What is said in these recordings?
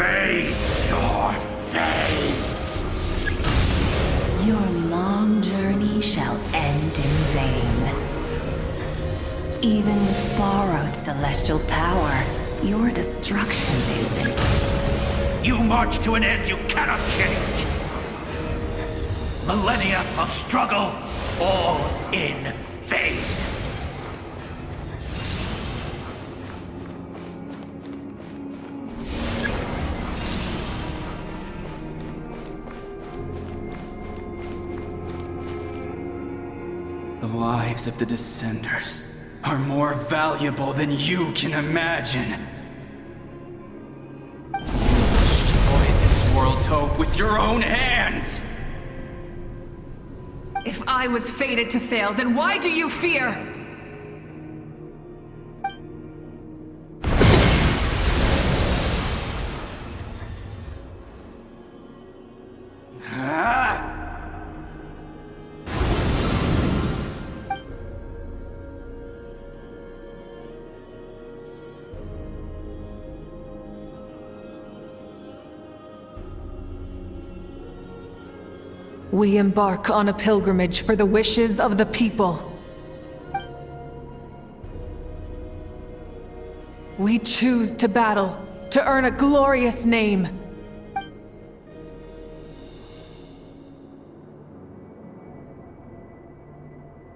Face your fate. Your long journey shall end in vain. Even with borrowed celestial power, your destruction is in... You march to an end you cannot change. Millennia of struggle, all in vain. The lives of the Descenders are more valuable than you can imagine. Destroy this world's hope with your own hands! If I was fated to fail, then why do you fear? We embark on a pilgrimage for the wishes of the people. We choose to battle, to earn a glorious name.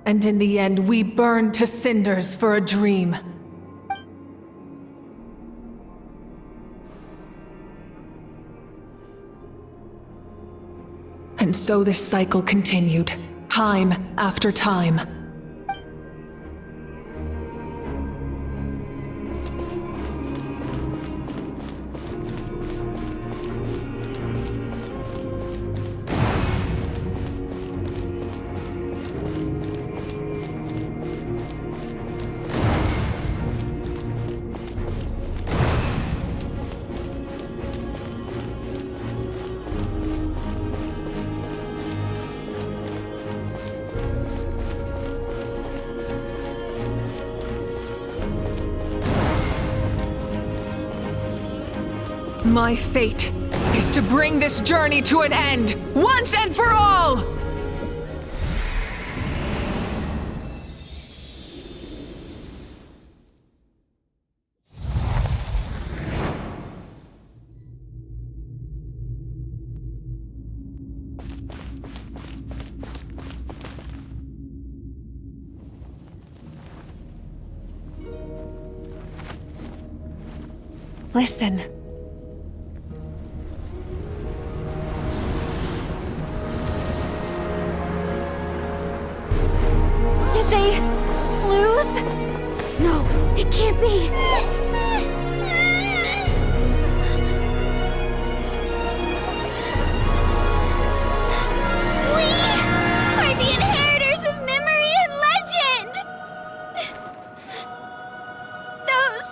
And in the end, we burn to cinders for a dream. And so this cycle continued, time after time. My fate is to bring this journey to an end, once and for all! Listen. Did they lose? No, it can't be. We are the inheritors of memory and legend. Those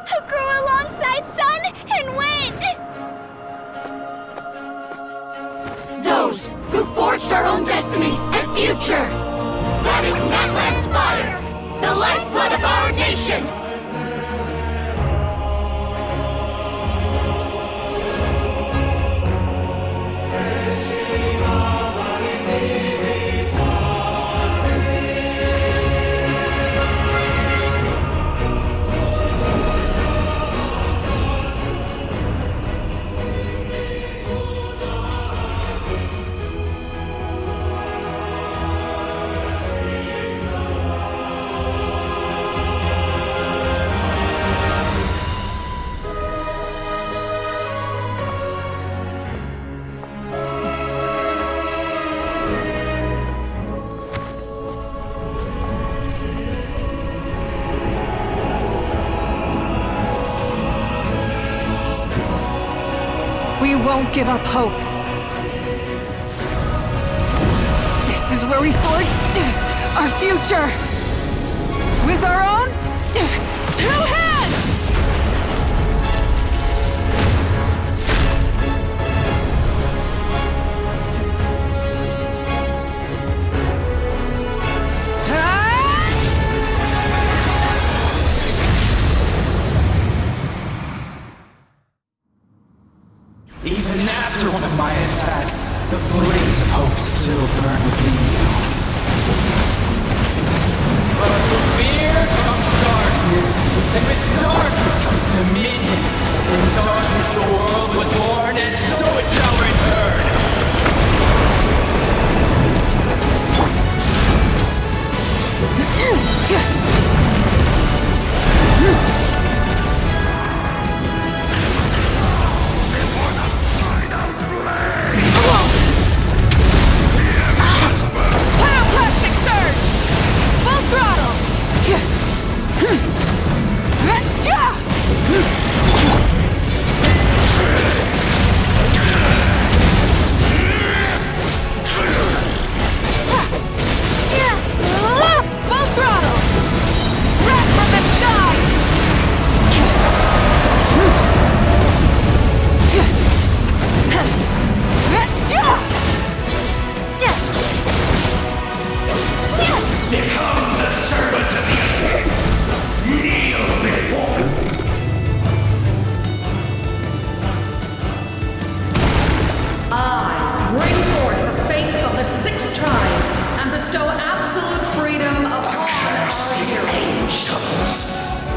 who grew alongside sun and wind. Those who forged our own destiny and future. That is Natlan's fire, the lifeblood of our nation! We won't give up hope. This is where we forge our future. With our own 2 hands! After one of my attacks, the flames of hope still burn within you. But with fear comes darkness, and with darkness comes dominion. In darkness the world was born, and so it shall return. Pyroclastic surge! Full throttle! Full throttle! Wrath from the sky! Become the servant of the abyss. Kneel before I bring forth the faith of the 6 tribes and bestow absolute freedom upon Cursed angels,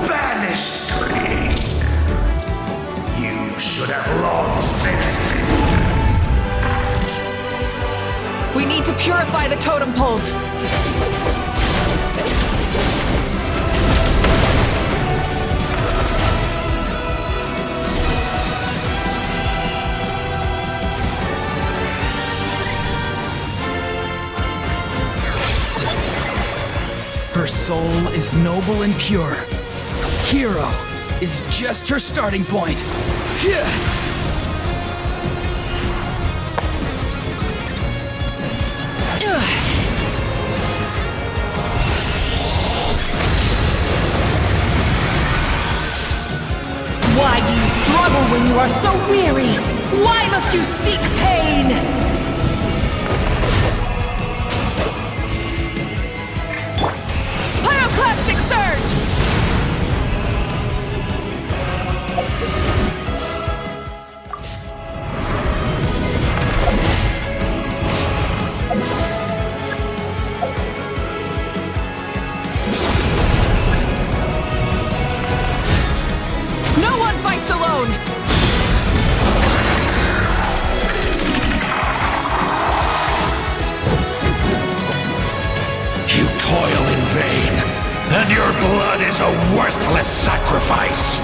vanished greed. You should have long since been. We need to purify the totem poles. Her soul is noble and pure. Hero is just her starting point. Why do you struggle when you are so weary? Why must you seek pain? Pyroclastic surge! No one fights alone! You toil in vain, and your blood is a worthless sacrifice.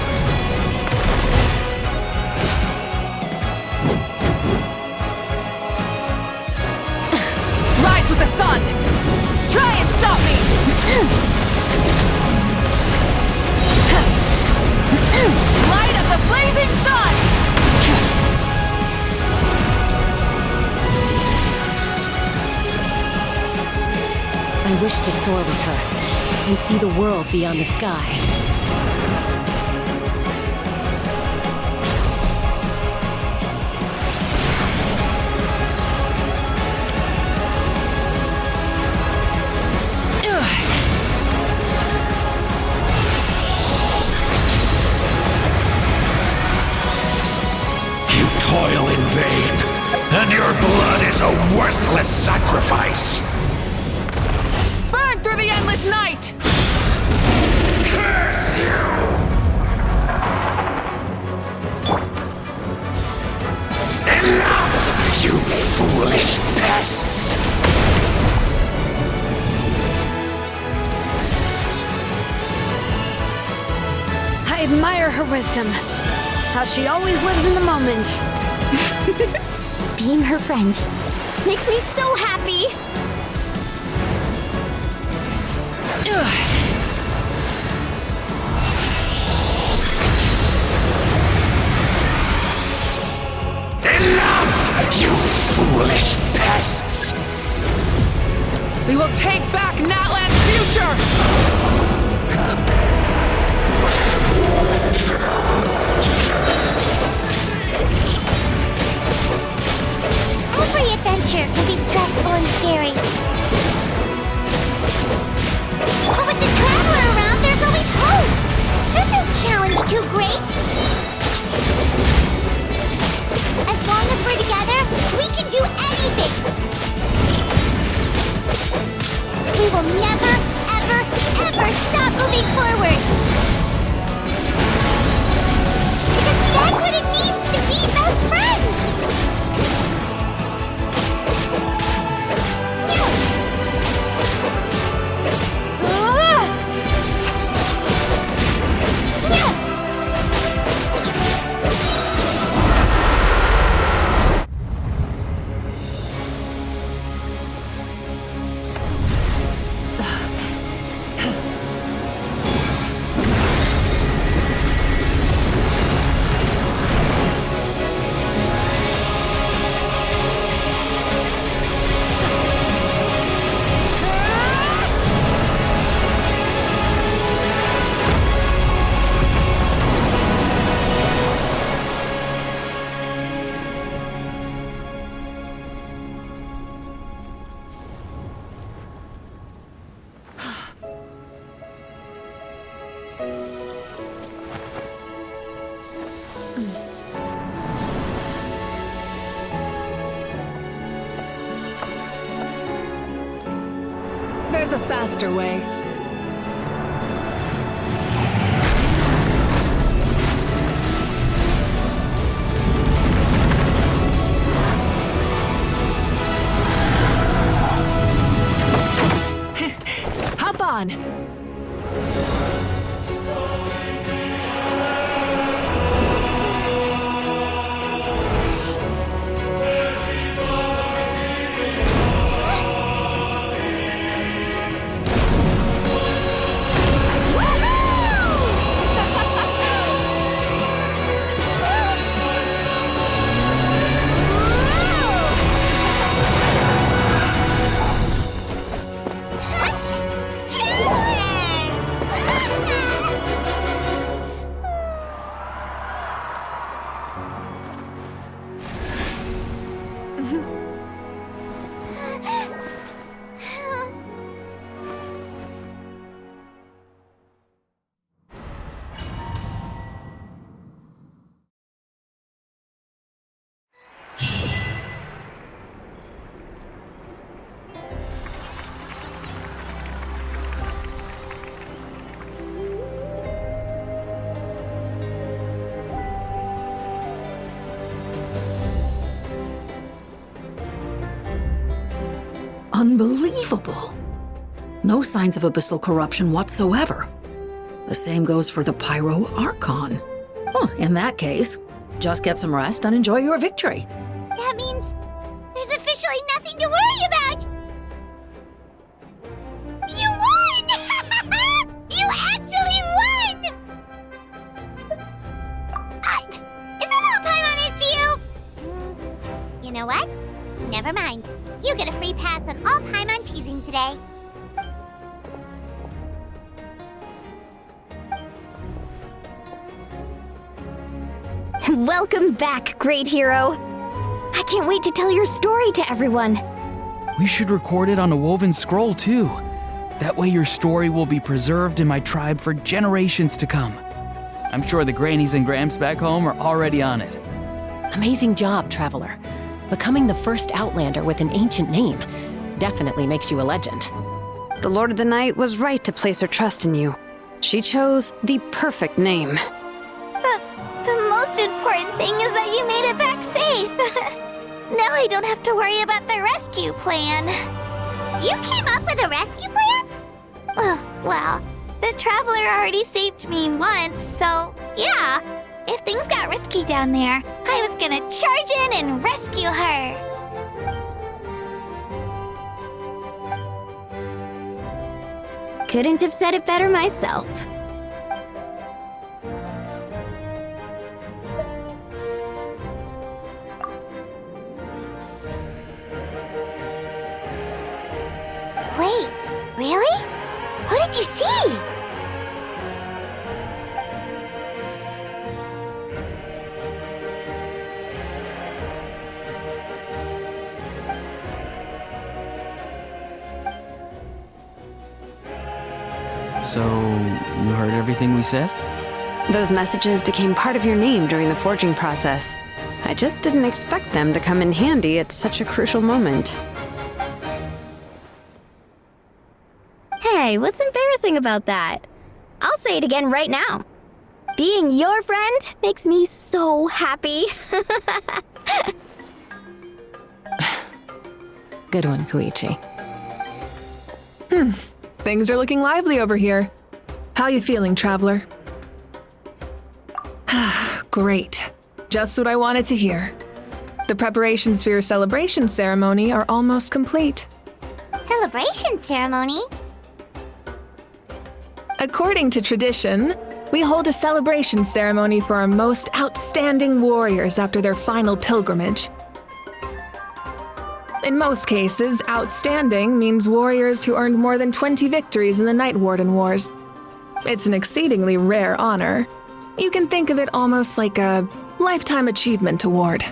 Rise with the sun! Try and stop me! Light of the blazing sun! I wish to soar with her and see the world beyond the sky. You toil in vain, and your blood is a worthless sacrifice. Burn through the endless night! Curse you! Enough, you foolish pests! I admire her wisdom. How she always lives in the moment. Being her friend makes me so happy. Enough, you foolish pests! We will take back Natlan's future! Every adventure can be stressful and scary. But with the Traveler around, there's always hope! There's no challenge too great! As long as we're a faster way. Hop on! Unbelievable. No signs of abyssal corruption whatsoever. The same goes for the Mavuika Archon. Oh, in that case, just get some rest and enjoy your victory. That means there's officially nothing to worry about! You won! You actually won! Is that all Paimon is to you? You know what? Never mind. You get a free pass on all Paimon teasing today. Welcome back, great hero. I can't wait to tell your story to everyone. We should record it on a woven scroll, too. That way your story will be preserved in my tribe for generations to come. I'm sure the grannies and gramps back home are already on it. Amazing job, Traveler. Becoming the first Outlander with an ancient name definitely makes you a legend. The Lord of the Night was right to place her trust in you. She chose the perfect name. The most important thing is that you made it back safe. Now I don't have to worry about the rescue plan. You came up with a rescue plan? Well, the Traveler already saved me once, so yeah. If things got risky down there, I was gonna charge in and rescue her. Couldn't have said it better myself. Wait, really? What did you see? So, you heard everything we said? Those messages became part of your name during the forging process. I just didn't expect them to come in handy at such a crucial moment. Hey, what's embarrassing about that? I'll say it again right now. Being your friend makes me so happy. Good one, Koichi. Things are looking lively over here. How you feeling, Traveler? Great. Just what I wanted to hear. The preparations for your celebration ceremony are almost complete. Celebration ceremony? According to tradition, we hold a celebration ceremony for our most outstanding warriors after their final pilgrimage. In most cases, outstanding means warriors who earned more than 20 victories in the Night Warden Wars. It's an exceedingly rare honor. You can think of it almost like a lifetime achievement award.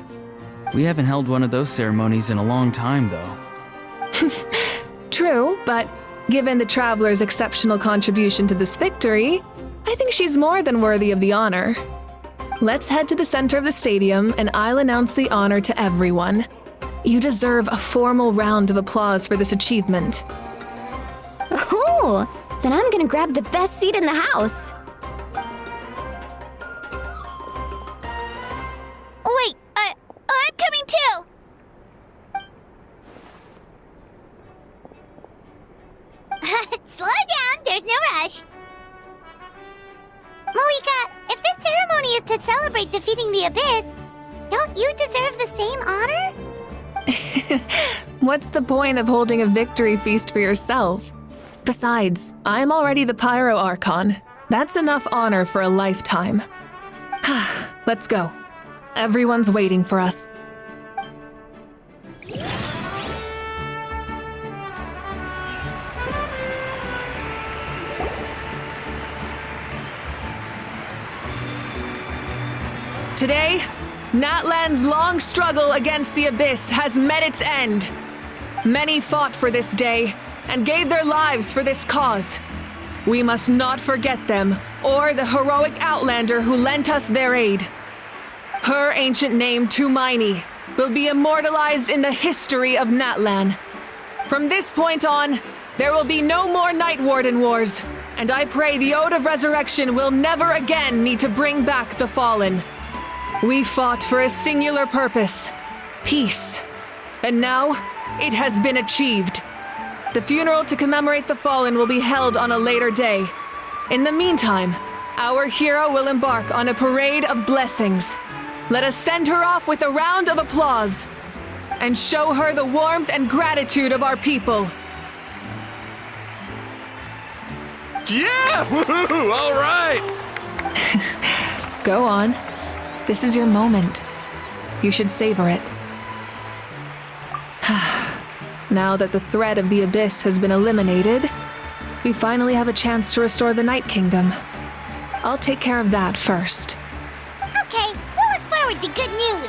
We haven't held one of those ceremonies in a long time, though. True, but given the Traveler's exceptional contribution to this victory, I think she's more than worthy of the honor. Let's head to the center of the stadium and I'll announce the honor to everyone. You deserve a formal round of applause for this achievement. Oh, then I'm gonna grab the best seat in the house. Wait, I'm coming too! Slow down, there's no rush. Mavuika, if this ceremony is to celebrate defeating the Abyss, don't you deserve the same honor? What's the point of holding a victory feast for yourself? Besides, I'm already the Pyro Archon. That's enough honor for a lifetime. Let's go. Everyone's waiting for us. Today, Natlan's long struggle against the Abyss has met its end. Many fought for this day and gave their lives for this cause. We must not forget them or the heroic Outlander who lent us their aid. Her ancient name, Tumaini, will be immortalized in the history of Natlan. From this point on, there will be no more Night Warden wars, and I pray the Ode of Resurrection will never again need to bring back the fallen. We fought for a singular purpose, peace, and now it has been achieved. The funeral to commemorate the fallen will be held on a later day. In the meantime, our hero will embark on a parade of blessings. Let us send her off with a round of applause and show her the warmth and gratitude of our people. Yeah! Woohoo! All right! Go on. This is your moment. You should savor it. Now that the threat of the Abyss has been eliminated, we finally have a chance to restore the Night Kingdom. I'll take care of that first. Okay, we'll look forward to good news.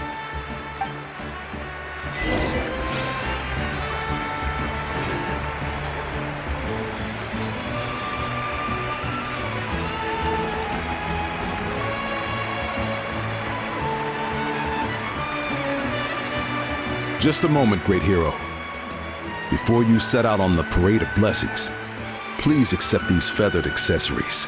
Just a moment, great hero. Before you set out on the parade of blessings, please accept these feathered accessories.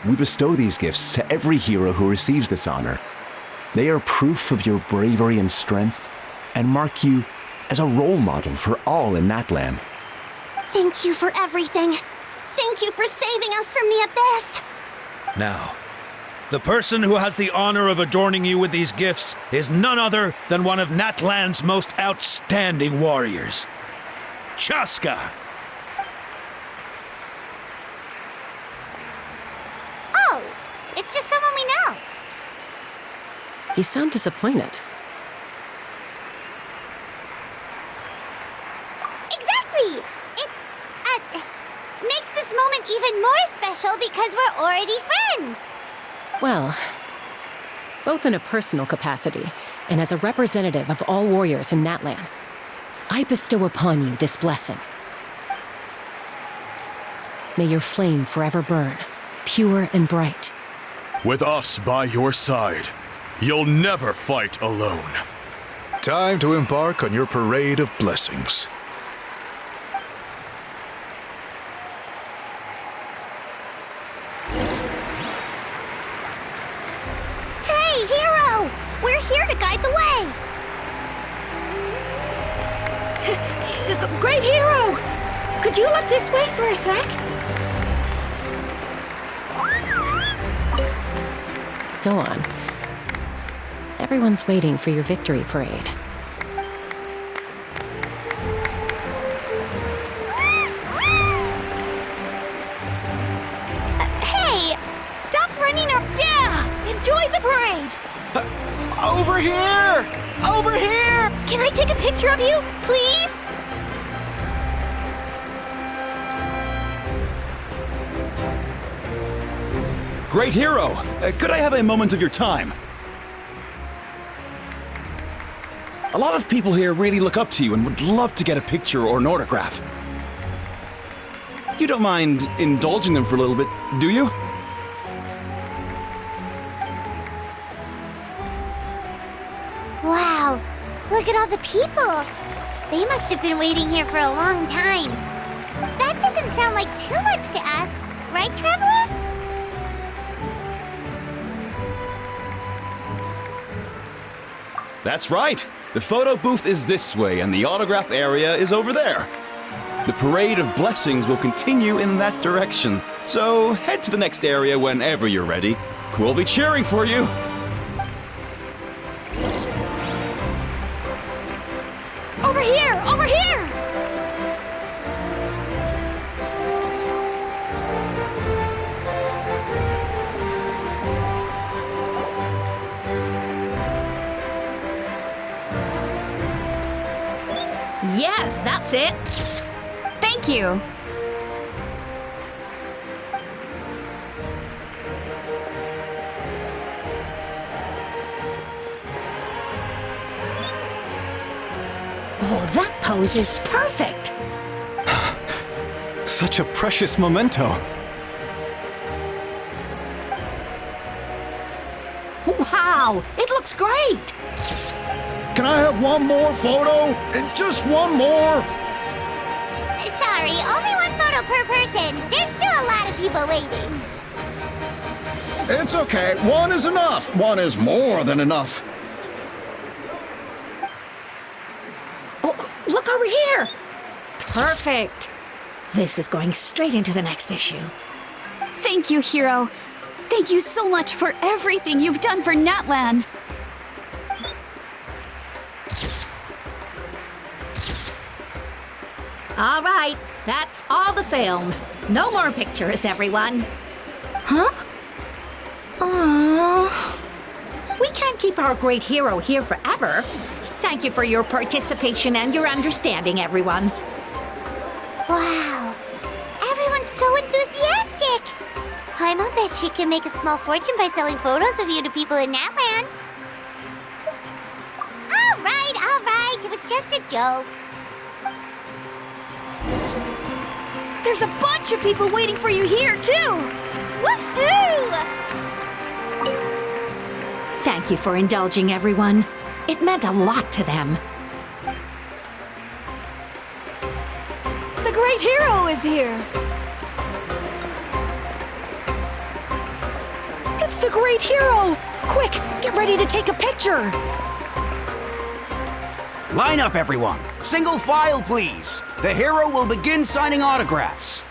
We bestow these gifts to every hero who receives this honor. They are proof of your bravery and strength, and mark you as a role model for all in Natlan. Thank you for everything. Thank you for saving us from the Abyss. Now, the person who has the honor of adorning you with these gifts is none other than one of Natlan's most outstanding warriors, Chaska. Oh, it's just someone we know. You sound disappointed. Exactly! It makes this moment even more special because we're already friends. Well, both in a personal capacity and as a representative of all warriors in Natlan, I bestow upon you this blessing. May your flame forever burn, pure and bright. With us by your side, you'll never fight alone. Time to embark on your parade of blessings. Hey, hero! We're here to guide the way! Great hero! Could you look this way for a sec? Go on. Everyone's waiting for your victory parade. Hey! Stop running or... Yeah! Enjoy the parade! Over here! Over here! Can I take a picture of you, please? Great hero! Could I have a moment of your time? A lot of people here really look up to you and would love to get a picture or an autograph. You don't mind indulging them for a little bit, do you? Wow, look at all the people. They must have been waiting here for a long time. That doesn't sound like too much to ask, right, Traveler? That's right. The photo booth is this way, and the autograph area is over there. The Parade of Blessings will continue in that direction, so head to the next area whenever you're ready. We'll be cheering for you. Over here! Over here! Yes, that's it. Thank you. Oh, that pose is perfect. Such a precious memento. Wow, it looks great. Can I have one more photo? Just one more? Sorry, only one photo per person. There's still a lot of people waiting. It's okay. One is enough. One is more than enough. Oh, look over here. Perfect. This is going straight into the next issue. Thank you, Hero. Thank you so much for everything you've done for Natlan. All right, that's all the film. No more pictures, everyone. Huh? Aww. We can't keep our great hero here forever. Thank you for your participation and your understanding, everyone. Wow. Everyone's so enthusiastic. I'll bet she can make a small fortune by selling photos of you to people in Natlan. All right. It was just a joke. There's a bunch of people waiting for you here, too! Woohoo! Thank you for indulging, everyone. It meant a lot to them. The great hero is here! It's the great hero! Quick, get ready to take a picture! Line up, everyone. Single file, please. The hero will begin signing autographs.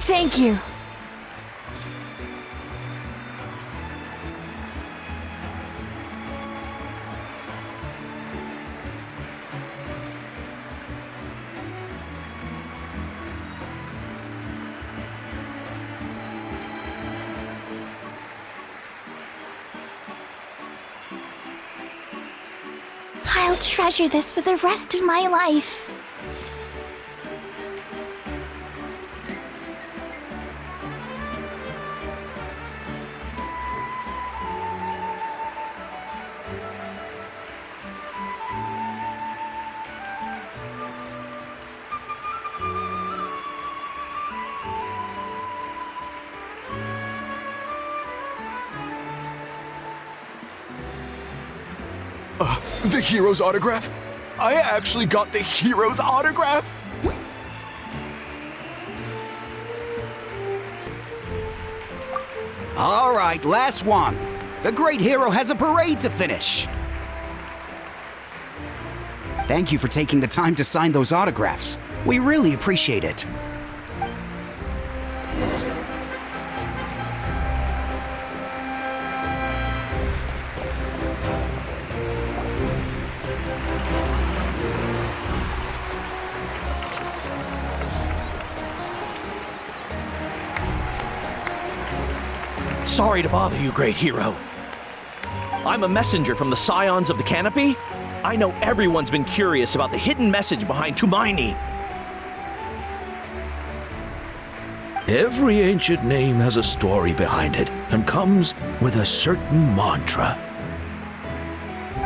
Thank you. I'll treasure this for the rest of my life. The hero's autograph? I actually got the hero's autograph? All right, last one. The great hero has a parade to finish. Thank you for taking the time to sign those autographs. We really appreciate it. Sorry to bother you, great hero. I'm a messenger from the Scions of the Canopy. I know everyone's been curious about the hidden message behind Tumaini. Every ancient name has a story behind it and comes with a certain mantra.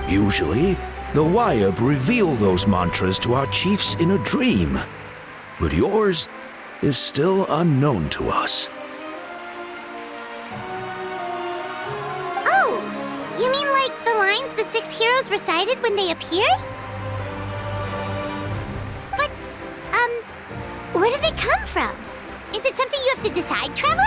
Usually, the Wayab reveal those mantras to our chiefs in a dream, but yours is still unknown to us. Oh, you mean like the lines the 6 heroes recited when they appeared? But, where do they come from? Is it something you have to decide, Traveler?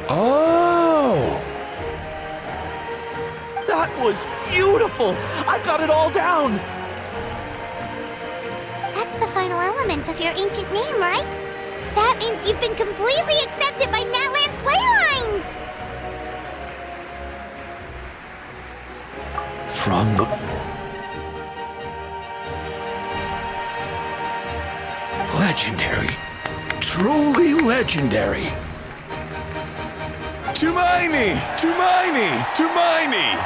Oh! That was beautiful! I got it all down! That's the final element of your ancient name, right? That means you've been completely accepted by Natlan's ley lines! From the... Legendary. Truly legendary. Tumaini! Tumaini! Tumaini!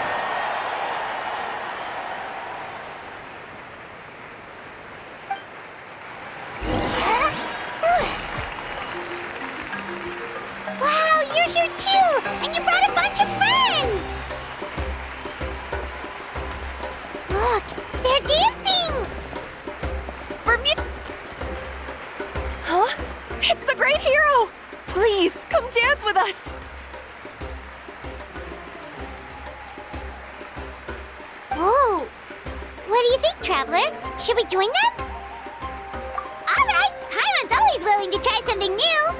Wow, you're here too! And you brought a bunch of friends! Look, they're dancing! Huh? It's the great hero! Please, come dance with us! Whoa! What do you think, Traveler? Should we join them? Alright! Paimon's always willing to try something new!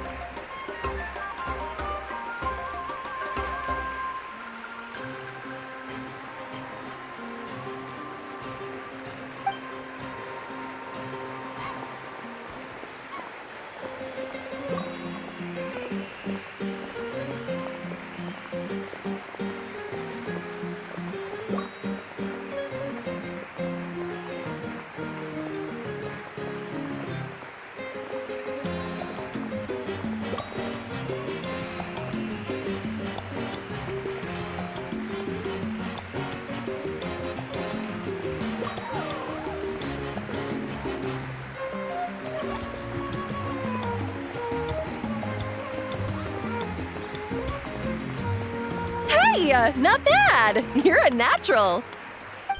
Hey, not bad! You're a natural!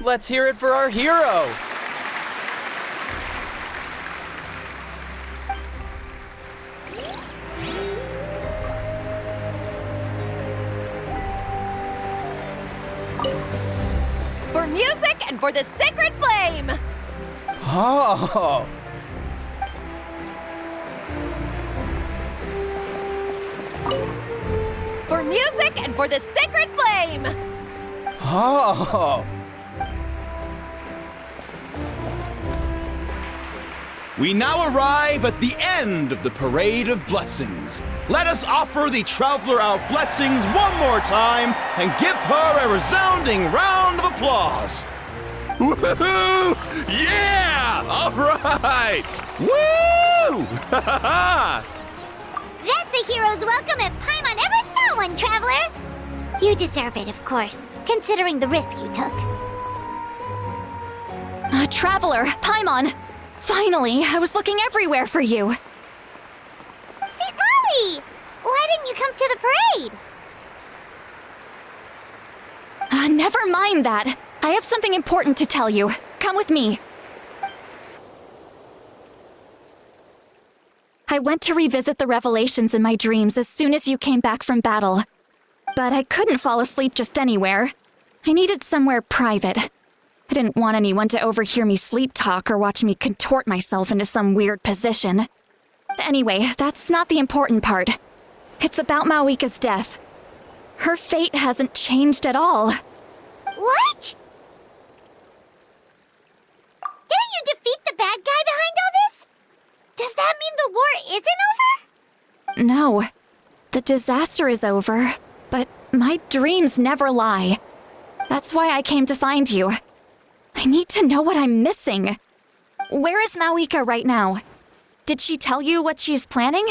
Let's hear it for our hero! For music and for the sacred flame! Oh! For music and for the sacred flame! Oh! We now arrive at the end of the Parade of Blessings. Let us offer the Traveler our blessings one more time and give her a resounding round of applause. Woohoo! Yeah! All right! Woo! That's a hero's welcome if Paimon ever saw one, Traveler! You deserve it, of course, considering the risk you took. Traveler, Paimon! Finally, I was looking everywhere for you. St. Molly! Why didn't you come to the parade? Never mind that. I have something important to tell you. Come with me. I went to revisit the revelations in my dreams as soon as you came back from battle. But I couldn't fall asleep just anywhere. I needed somewhere private. I didn't want anyone to overhear me sleep talk or watch me contort myself into some weird position. Anyway, that's not the important part. It's about Mavuika's death. Her fate hasn't changed at all. What? Didn't you defeat the bad guy behind all this? mean the war isn't over? No. The disaster is over, but my dreams never lie. That's why I came to find you. I need to know what I'm missing. Where is Mavuika right now? Did she tell you what she's planning?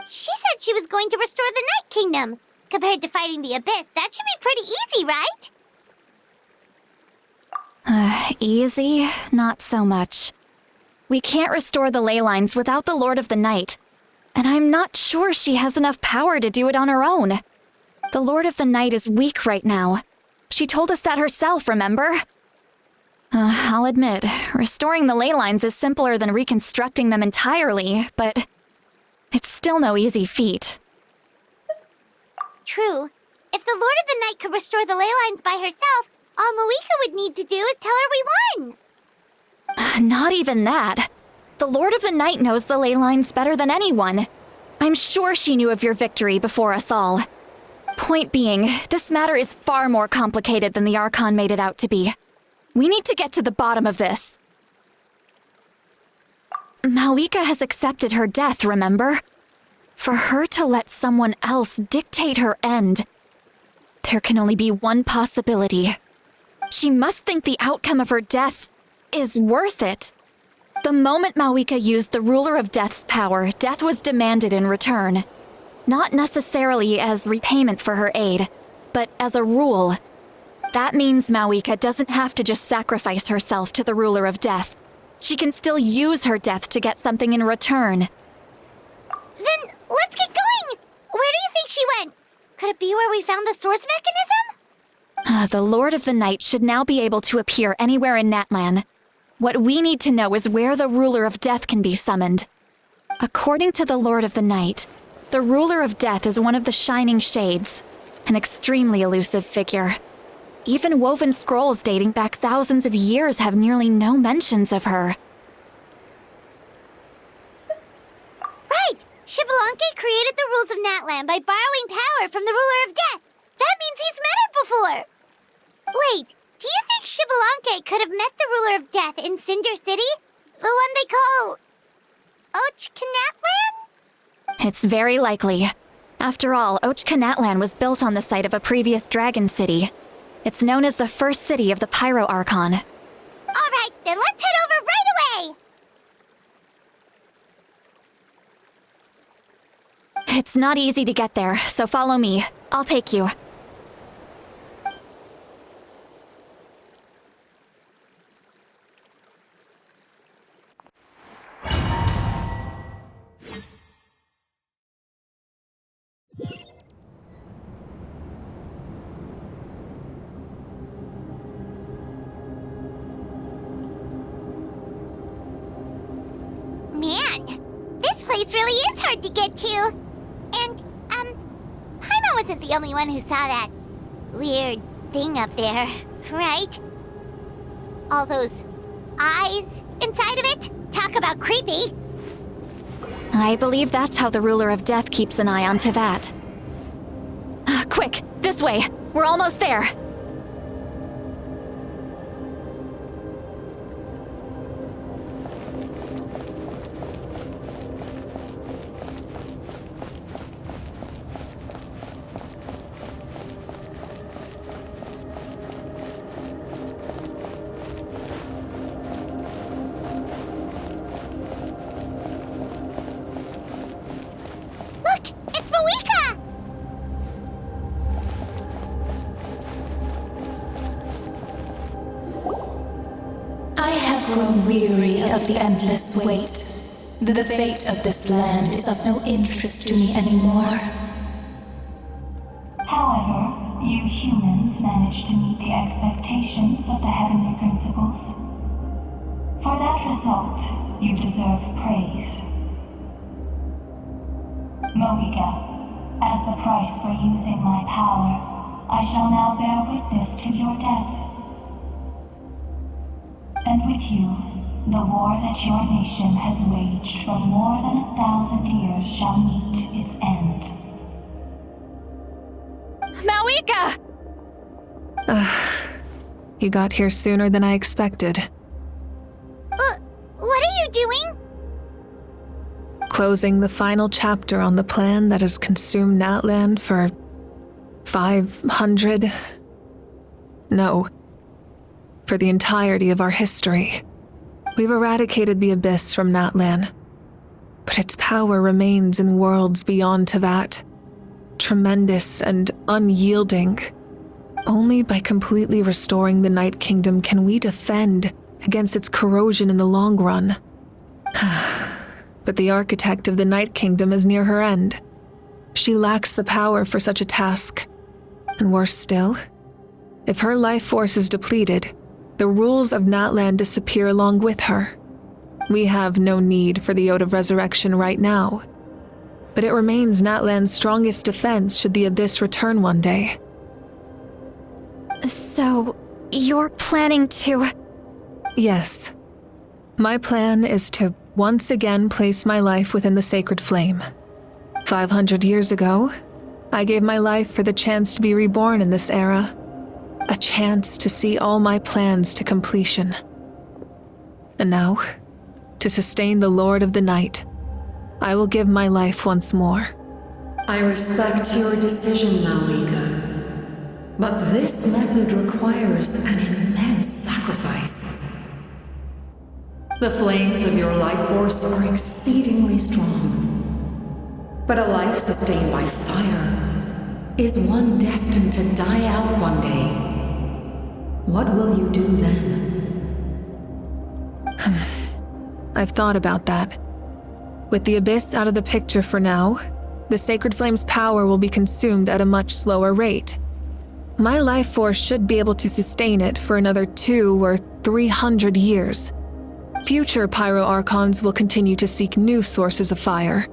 She said she was going to restore the Night Kingdom. Compared to fighting the Abyss, that should be pretty easy, right? Easy? Not so much. We can't restore the ley lines without the Lord of the Night, and I'm not sure she has enough power to do it on her own. The Lord of the Night is weak right now. She told us that herself, remember? I'll admit, restoring the ley lines is simpler than reconstructing them entirely, but it's still no easy feat. True. If the Lord of the Night could restore the ley lines by herself, all Mavuika would need to do is tell her we won. Not even that. The Lord of the Night knows the ley lines better than anyone. I'm sure she knew of your victory before us all. Point being, this matter is far more complicated than the Archon made it out to be. We need to get to the bottom of this. Mavuika has accepted her death, remember? For her to let someone else dictate her end, there can only be one possibility. She must think the outcome of her death is worth it. The moment Mavuika used the Ruler of Death's power, death was demanded in return. Not necessarily as repayment for her aid, but as a rule. That means Mavuika doesn't have to just sacrifice herself to the Ruler of Death. She can still use her death to get something in return. Then let's get going! Where do you think she went? Could it be where we found the source mechanism? The Lord of the Night should now be able to appear anywhere in Natlan. What we need to know is where the Ruler of Death can be summoned. According to the Lord of the Night, the Ruler of Death is one of the Shining Shades, an extremely elusive figure. Even woven scrolls dating back thousands of years have nearly no mentions of her. Right! Xbalanque created the rules of Natlan by borrowing power from the Ruler of Death. That means he's met her before! Wait, do you think Xbalanque could have met the Ruler of Death in Cinder City? The one they call... Natlan? It's very likely. After all, Natlan was built on the site of a previous dragon city. It's known as the first city of the Pyro Archon. Alright, then let's head over right away! It's not easy to get there, so follow me. I'll take you. Man, this place really is hard to get to. And, Paimon wasn't the only one who saw that weird thing up there, right? All those eyes inside of it? Talk about creepy. I believe that's how the Ruler of Death keeps an eye on Tevat. Quick, this way! We're almost there! It's Mavuika! I have grown weary of the endless wait. The fate of this land is of no interest to me anymore. However, you humans managed to meet the expectations of the heavenly principles. For that result, you deserve praise. Mavuika, as the price for using my power, I shall now bear witness to your death. And with you, the war that your nation has waged for more than 1,000 years shall meet its end. Mavuika! You got here sooner than I expected. What are you doing? closing the final chapter on the plan that has consumed Natlan for 500... No, for the entirety of our history. We've eradicated the Abyss from Natlan, but its power remains in worlds beyond Tevat, tremendous and unyielding. Only by completely restoring the Night Kingdom can we defend against its corrosion in the long run. But the architect of the Night Kingdom is near her end. She lacks the power for such a task. And worse still, if her life force is depleted, the rules of Natlan disappear along with her. We have no need for the Ode of Resurrection right now, but it remains Natlan's strongest defense should the Abyss return one day. So, you're planning to... Yes. My plan is to once again place my life within the sacred flame. 500 years ago, I gave my life for the chance to be reborn in this era. A chance to see all my plans to completion. And now, to sustain the Lord of the Night, I will give my life once more. I respect your decision, Mavuika. But this method requires an immense sacrifice. The flames of your life force are exceedingly strong. But a life sustained by fire is one destined to die out one day. What will you do then? I've thought about that. With the Abyss out of the picture for now, the Sacred Flame's power will be consumed at a much slower rate. My life force should be able to sustain it for another 200 or 300 years. Future Pyro Archons will continue to seek new sources of fire.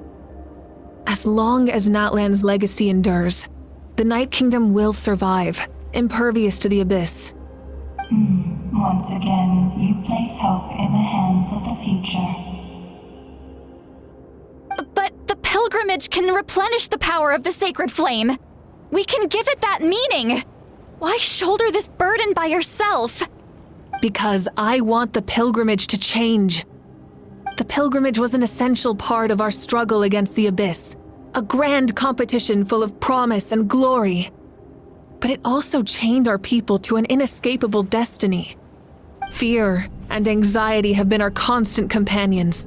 As long as Natlan's legacy endures, the Night Kingdom will survive, impervious to the Abyss. Once again, you place hope in the hands of the future. But the pilgrimage can replenish the power of the sacred flame. We can give it that meaning. Why shoulder this burden by yourself? Because I want the pilgrimage to change. The pilgrimage was an essential part of our struggle against the Abyss, a grand competition full of promise and glory. But it also chained our people to an inescapable destiny. Fear and anxiety have been our constant companions.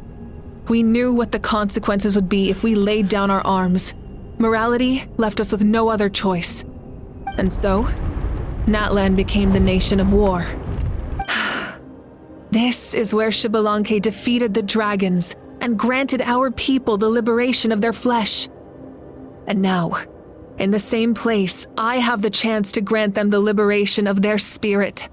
We knew what the consequences would be if we laid down our arms. Morality left us with no other choice. And so, Natlan became the nation of war. This is where Xbalanque defeated the dragons and granted our people the liberation of their flesh. And now, in the same place, I have the chance to grant them the liberation of their spirit.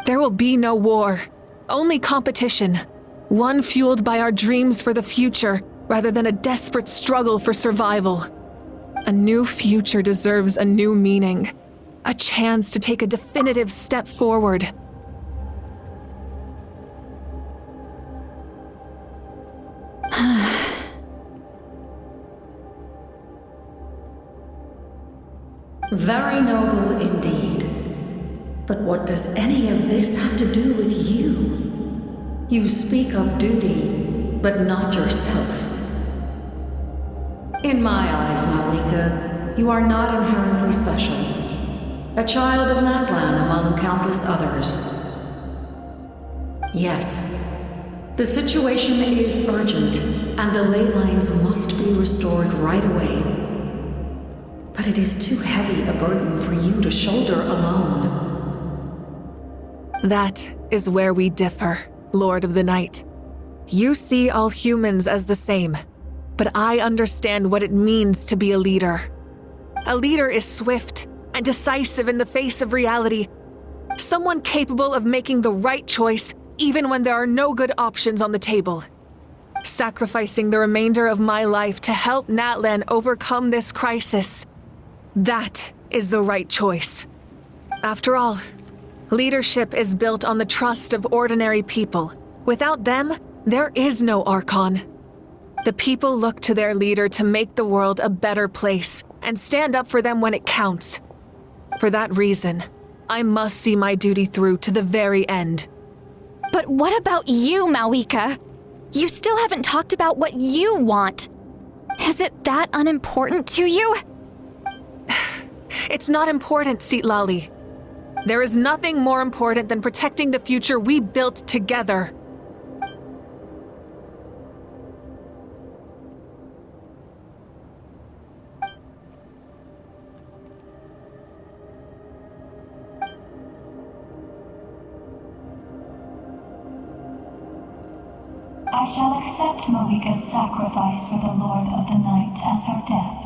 There will be no war, only competition. One fueled by our dreams for the future, rather than a desperate struggle for survival. A new future deserves a new meaning. A chance to take a definitive step forward. Very noble indeed. But what does any of this have to do with you? You speak of duty, but not yourself. In my eyes, Mavuika, you are not inherently special. A child of Natlan among countless others. Yes, the situation is urgent, and the ley lines must be restored right away. But it is too heavy a burden for you to shoulder alone. That is where we differ, Lord of the Night. You see all humans as the same, but I understand what it means to be a leader. A leader is swift and decisive in the face of reality. Someone capable of making the right choice even when there are no good options on the table. Sacrificing the remainder of my life to help Natlan overcome this crisis. That is the right choice. After all, leadership is built on the trust of ordinary people. Without them, there is no Archon. The people look to their leader to make the world a better place and stand up for them when it counts. For that reason, I must see my duty through to the very end. But what about you, Mavuika? You still haven't talked about what you want. Is it that unimportant to you? It's not important, Citlali. There is nothing more important than protecting the future we built together. I shall accept Mavuika's sacrifice for the Lord of the Night as her death,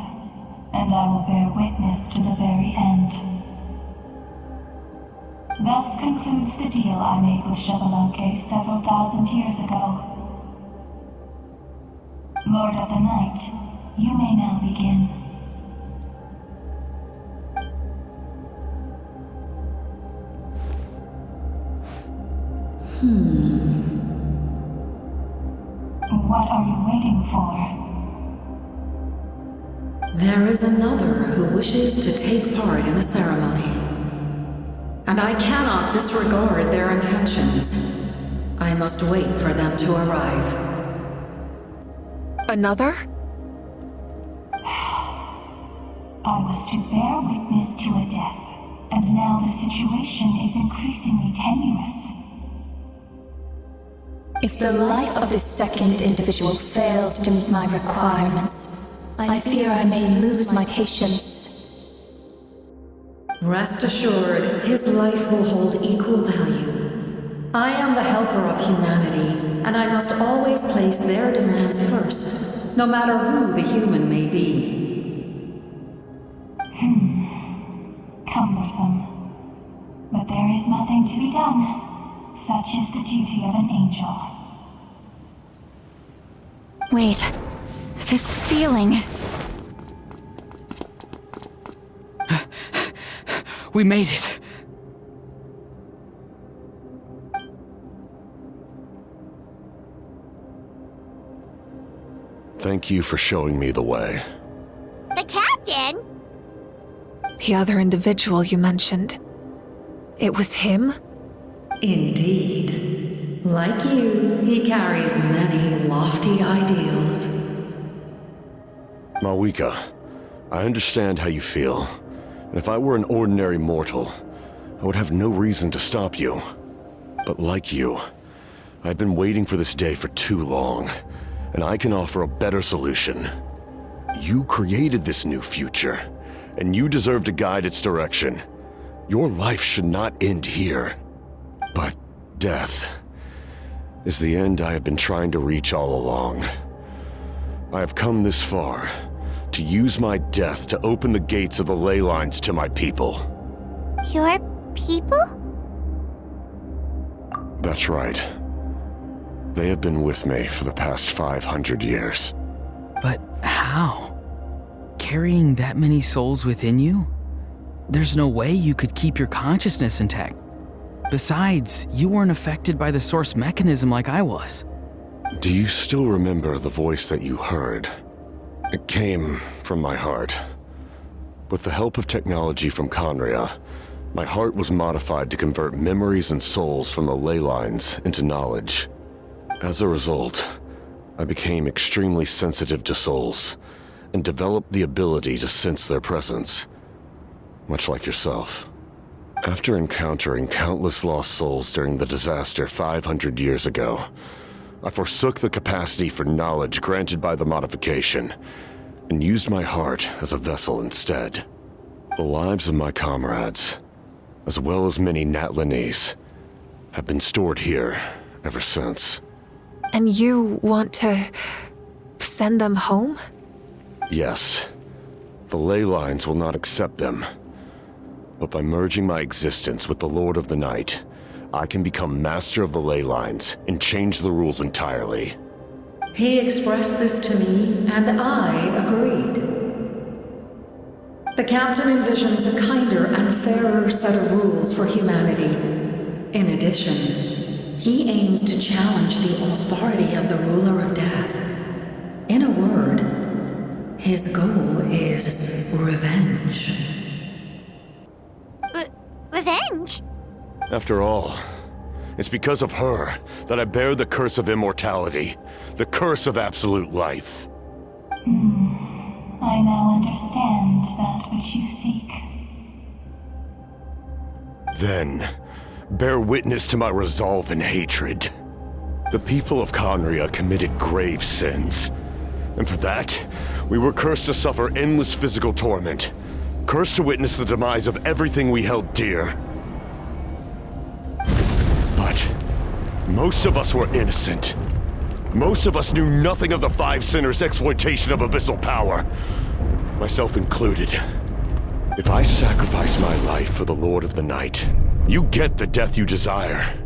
and I will bear witness to the very end. Thus concludes the deal I made with Xbalanque several thousand years ago. Lord of the Night, you may now begin. What are you waiting for? There is another who wishes to take part in the ceremony, and I cannot disregard their intentions. I must wait for them to arrive. Another? I was to bear witness to a death, and now the situation is increasingly tenuous. If the life of this second individual fails to meet my requirements, I fear I may lose my patience. Rest assured, his life will hold equal value. I am the helper of humanity, and I must always place their demands first, no matter who the human may be. Cumbersome. But there is nothing to be done. Such is the duty of an angel. Wait, this feeling. We made it. Thank you for showing me the way. The captain? The other individual you mentioned. It was him? Indeed. Like you, he carries many lofty ideals. Mavuika, I understand how you feel, and if I were an ordinary mortal, I would have no reason to stop you. But like you, I've been waiting for this day for too long, and I can offer a better solution. You created this new future, and you deserve to guide its direction. Your life should not end here. But death is the end I have been trying to reach all along. I have come this far to use my death to open the gates of the ley lines to my people. Your people? That's right. They have been with me for the past 500 years. But how? Carrying that many souls within you? There's no way you could keep your consciousness intact. Besides, you weren't affected by the source mechanism like I was. Do you still remember the voice that you heard? It came from my heart. With the help of technology from Conria, my heart was modified to convert memories and souls from the ley lines into knowledge. As a result, I became extremely sensitive to souls and developed the ability to sense their presence, much like yourself. After encountering countless lost souls during the disaster 500 years ago, I forsook the capacity for knowledge granted by the modification and used my heart as a vessel instead. The lives of my comrades, as well as many Natlanese, have been stored here ever since. And you want to send them home? Yes. The ley lines will not accept them. But by merging my existence with the Lord of the Night, I can become master of the ley lines and change the rules entirely. He expressed this to me, and I agreed. The captain envisions a kinder and fairer set of rules for humanity. In addition, he aims to challenge the authority of the ruler of death. In a word, his goal is revenge. Revenge? After all, It's because of her that I bear the curse of immortality, the curse of absolute life. I now understand that which you seek. Then, bear witness to my resolve and hatred. The people of Conria committed grave sins. And for that, we were cursed to suffer endless physical torment. Cursed to witness the demise of everything we held dear. But most of us were innocent. Most of us knew nothing of the Five Sinners' exploitation of abyssal power. Myself included. If I sacrifice my life for the Lord of the Night, you get the death you desire.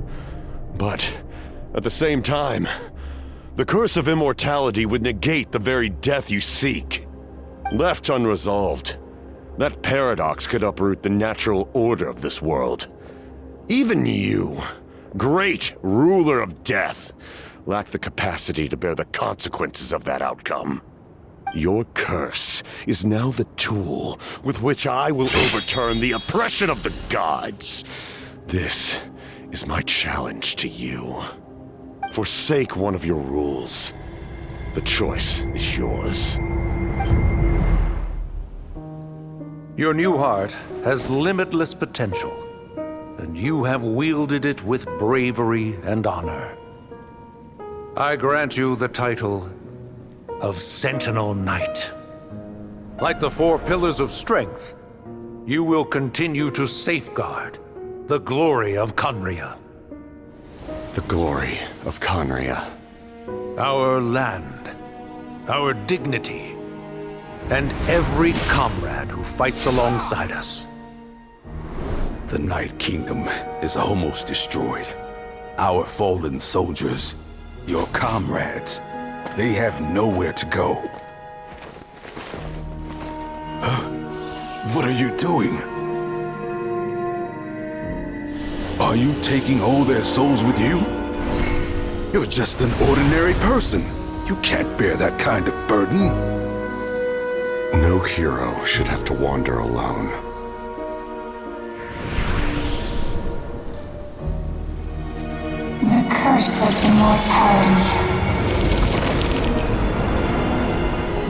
But at the same time, the curse of immortality would negate the very death you seek. Left unresolved, that paradox could uproot the natural order of this world. Even you, great ruler of death, lack the capacity to bear the consequences of that outcome. Your curse is now the tool with which I will overturn the oppression of the gods. This is my challenge to you. Forsake one of your rules. The choice is yours. Your new heart has limitless potential, and you have wielded it with bravery and honor. I grant you the title of Sentinel Knight. Like the four pillars of strength, you will continue to safeguard the glory of Conria. The glory of Conria. Our land, our dignity, and every comrade who fights alongside us. The Night Kingdom is almost destroyed. Our fallen soldiers, your comrades, they have nowhere to go. Huh? What are you doing? Are you taking all their souls with you? You're just an ordinary person. You can't bear that kind of burden. No hero should have to wander alone. The curse of immortality.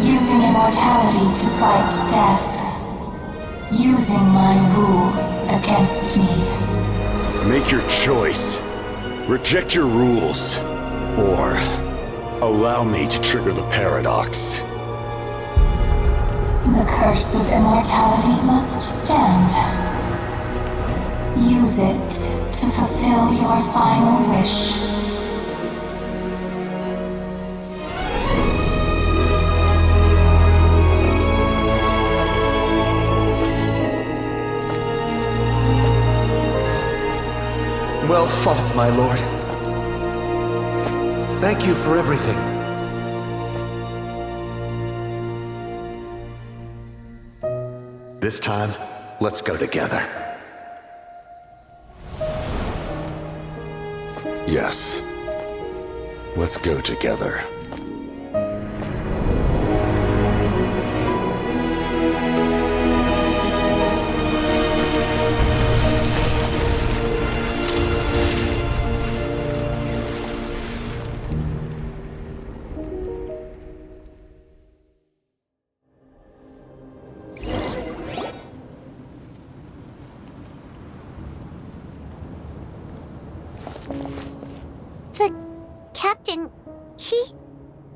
Using immortality to fight death. Using my rules against me. Make your choice. Reject your rules. Or allow me to trigger the paradox. The curse of immortality must stand. Use it to fulfill your final wish. Well fought, my lord. Thank you for everything. This time, let's go together. Yes. Let's go together.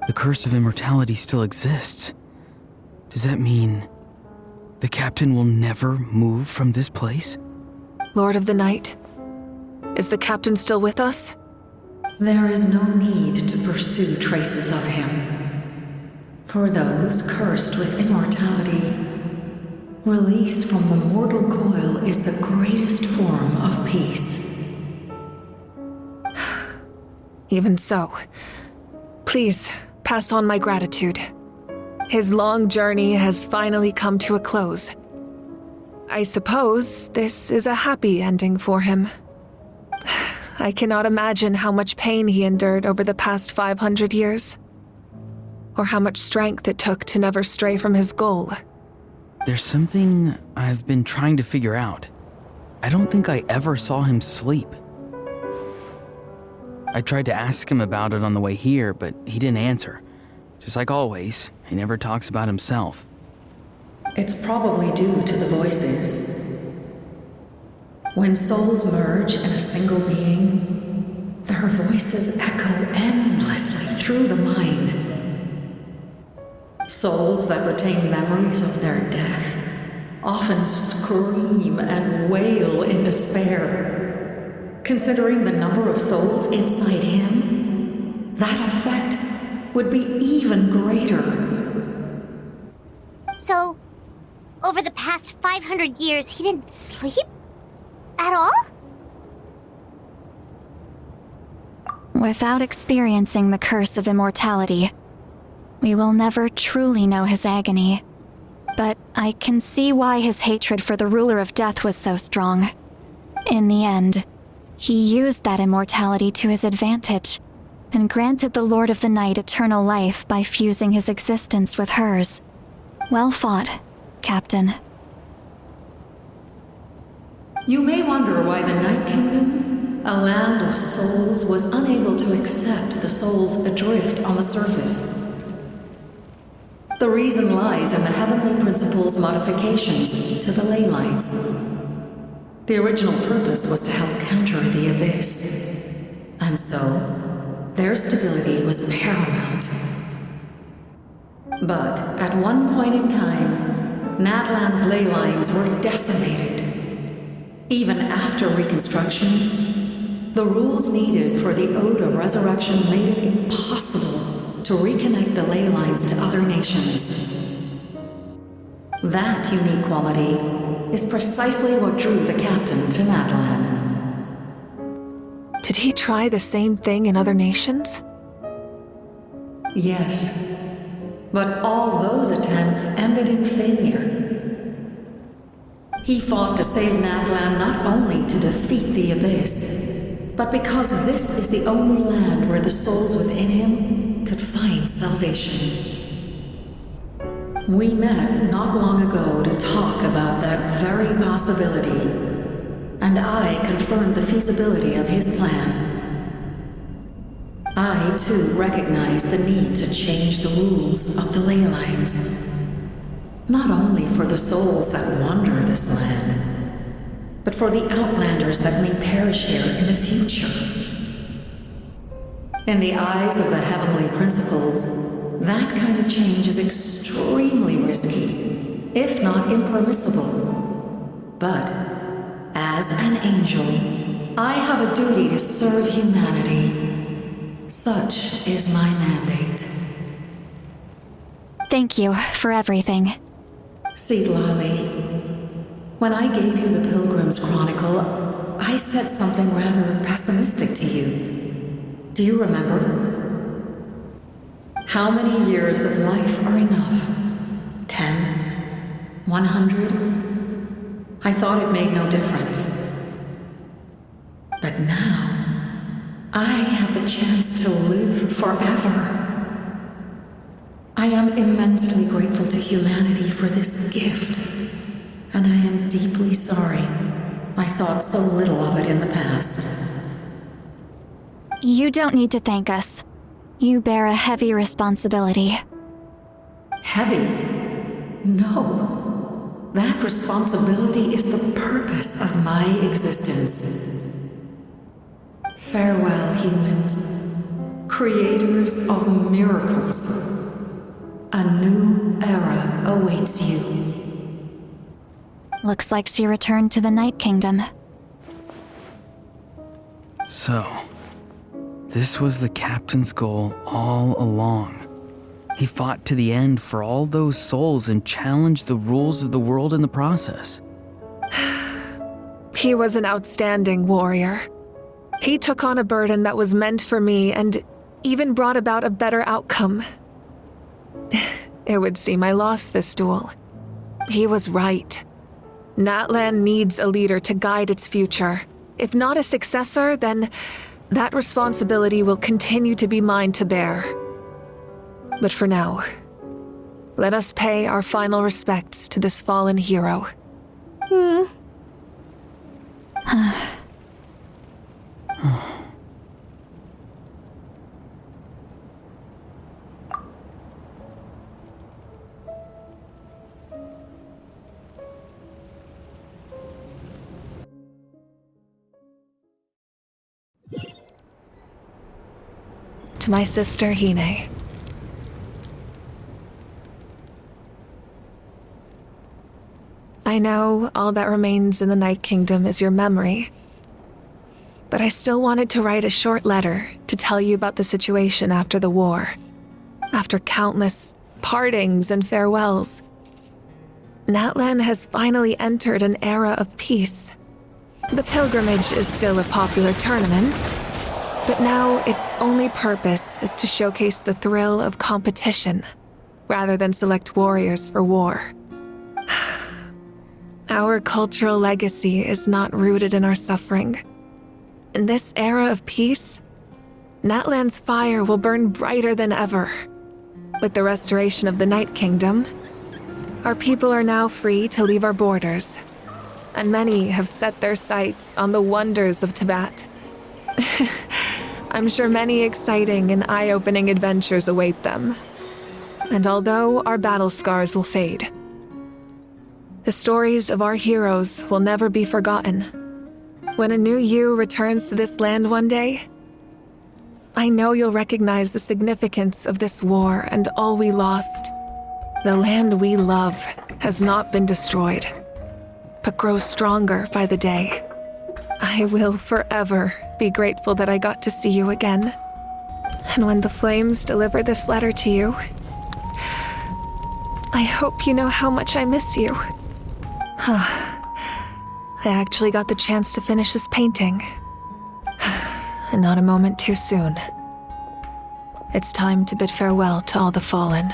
The curse of immortality still exists. Does that mean the captain will never move from this place? Lord of the Night, is the captain still with us? There is no need to pursue traces of him. For those cursed with immortality, release from the mortal coil is the greatest form of peace. Even so, please pass on my gratitude. His long journey has finally come to a close. I suppose this is a happy ending for him. I cannot imagine how much pain he endured over the past 500 years, or how much strength it took to never stray from his goal. There's something I've been trying to figure out. I don't think I ever saw him sleep. I tried to ask him about it on the way here, but he didn't answer. Just like always, he never talks about himself. It's probably due to the voices. When souls merge in a single being, their voices echo endlessly through the mind. Souls that retain memories of their death often scream and wail in despair. Considering the number of souls inside him, that effect would be even greater. So, over the past 500 years, he didn't sleep? At all? Without experiencing the curse of immortality, we will never truly know his agony. But I can see why his hatred for the ruler of death was so strong. In the end, he used that immortality to his advantage, and granted the Lord of the Night eternal life by fusing his existence with hers. Well fought, Captain. You may wonder why the Night Kingdom, a land of souls, was unable to accept the souls adrift on the surface. The reason lies in the Heavenly Principle's modifications to the ley lines. The original purpose was to help counter the Abyss, and so their stability was paramount. But at one point in time, Natlan's ley lines were decimated. Even after reconstruction, the rules needed for the Ode of Resurrection made it impossible to reconnect the ley lines to other nations. That unique quality is precisely what drew the captain to Natlan. Did he try the same thing in other nations? Yes, but all those attempts ended in failure. He fought to save Natlan not only to defeat the Abyss, but because this is the only land where the souls within him could find salvation. We met not long ago to talk about that very possibility, and I confirmed the feasibility of his plan. I, too, recognize the need to change the rules of the ley lines. Not only for the souls that wander this land, but for the outlanders that may perish here in the future. In the eyes of the Heavenly Principles, that kind of change is extremely risky, if not impermissible. But, as an angel, I have a duty to serve humanity. Such is my mandate. Thank you for everything. Seedlolly, when I gave you the Pilgrim's Chronicle, I said something rather pessimistic to you. Do you remember? How many years of life are enough? 10? 100? I thought it made no difference. But now, I have the chance to live forever. I am immensely grateful to humanity for this gift, and I am deeply sorry I thought so little of it in the past. You don't need to thank us. You bear a heavy responsibility. Heavy? No. That responsibility is the purpose of my existence. Farewell, humans. Creators of miracles. A new era awaits you. Looks like she returned to the Night Kingdom. So, this was the captain's goal all along. He fought to the end for all those souls and challenged the rules of the world in the process. He was an outstanding warrior. He took on a burden that was meant for me and even brought about a better outcome. It would seem I lost this duel. He was right. Natlan needs a leader to guide its future. If not a successor, then that responsibility will continue to be mine to bear. But for now, let us pay our final respects to this fallen hero. to my sister Hine. I know all that remains in the Night Kingdom is your memory, but I still wanted to write a short letter to tell you about the situation after the war. After countless partings and farewells, Natlan has finally entered an era of peace. The pilgrimage is still a popular tournament, but now its only purpose is to showcase the thrill of competition, rather than select warriors for war. Our cultural legacy is not rooted in our suffering. In this era of peace, Natlan's fire will burn brighter than ever. With the restoration of the Night Kingdom, our people are now free to leave our borders, and many have set their sights on the wonders of Tibet. I'm sure many exciting and eye-opening adventures await them. And although our battle scars will fade, the stories of our heroes will never be forgotten. When a new you returns to this land one day, I know you'll recognize the significance of this war and all we lost. The land we love has not been destroyed, but grows stronger by the day. I will forever be grateful that I got to see you again. And when the flames deliver this letter to you, I hope you know how much I miss you. I actually got the chance to finish this painting. And not a moment too soon. It's time to bid farewell to all the fallen.